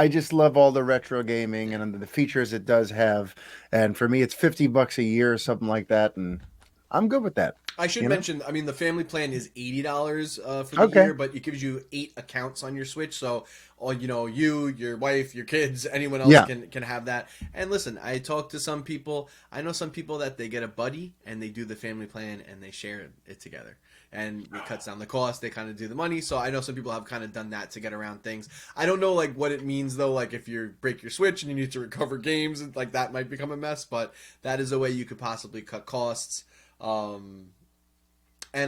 just love all the retro gaming and the features it does have. And for me, it's $50 a year or something like that, and I'm good with that. I should mention, I mean, the family plan is $80 for the year, but it gives you 8 accounts on your Switch. So, you, your wife, your kids, anyone else can have that. And listen, I talk to some people. I know some people that they get a buddy and they do the family plan and they share it together. And it cuts down the cost. They kind of do the money. So I know some people have kind of done that to get around things. I don't know like what it means though. Like if you break your Switch and you need to recover games, like that might become a mess. But that is a way you could possibly cut costs. And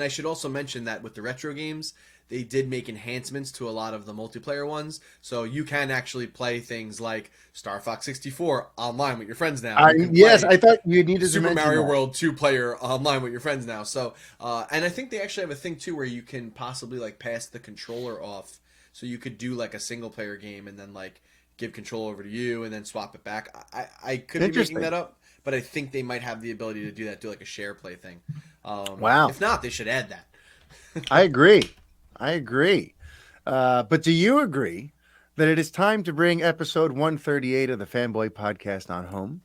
I should also mention that with the retro games, they did make enhancements to a lot of the multiplayer ones. So you can actually play things like Star Fox 64 online with your friends now. Yes, I thought you needed Super to mention Mario that. World 2-player online with your friends now. So, and I think they actually have a thing too where you can possibly like pass the controller off. So you could do like a single player game and then like give control over to you and then swap it back. I could be making that up, but I think they might have the ability to do that, do like a share play thing. Wow. If not, they should add that. I agree. But do you agree that it is time to bring episode 138 of the Fanboy Podcast on home?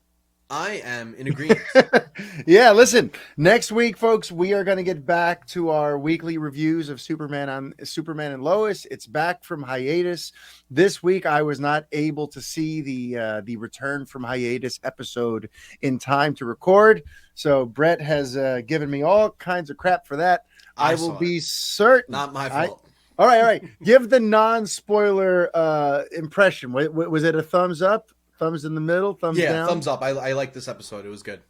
I am in agreement. Yeah, listen. Next week, folks, we are going to get back to our weekly reviews of Superman and Lois. It's back from hiatus. This week, I was not able to see the return from hiatus episode in time to record. So Brett has given me all kinds of crap for that. I will be certain. Not my fault. All right. Give the non-spoiler impression. Was it a thumbs up? Thumbs in the middle? Thumbs down? Yeah, thumbs up. I like this episode. It was good.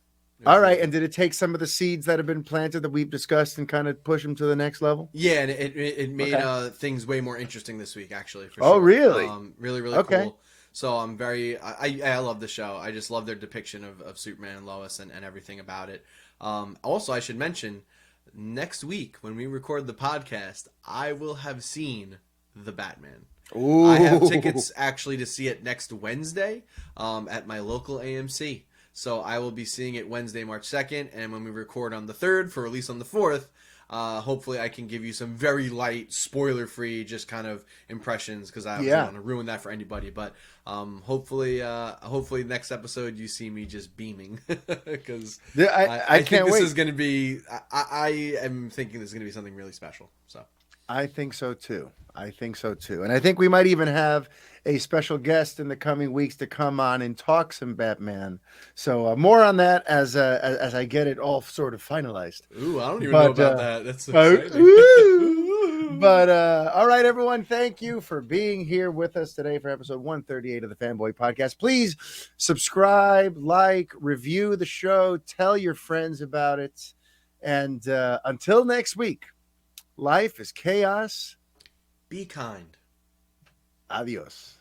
All right. And did it take some of the seeds that have been planted that we've discussed and kind of push them to the next level? Yeah, and it made things way more interesting this week, actually. For sure. Oh, really? Really cool. So I'm I love the show. I just love their depiction of Superman and Lois and everything about it. Also, I should mention, next week when we record the podcast, I will have seen The Batman. Ooh. I have tickets actually to see it next Wednesday at my local AMC. So I will be seeing it Wednesday, March 2nd, and when we record on the 3rd for release on the 4th, hopefully I can give you some very light, spoiler-free, just kind of impressions, because I don't want to ruin that for anybody. But hopefully next episode you see me just beaming, because I can't wait. This is going to be. I am thinking this is going to be something really special. So I think so too. And I think we might even have a special guest in the coming weeks to come on and talk some Batman. So more on that as I get it all sort of finalized. Ooh, I don't even know about that. That's so exciting. But all right, everyone, thank you for being here with us today for episode 138 of the Fanboy Podcast. Please subscribe, like, review the show, tell your friends about it. And until next week, life is chaos. Be kind. Adios.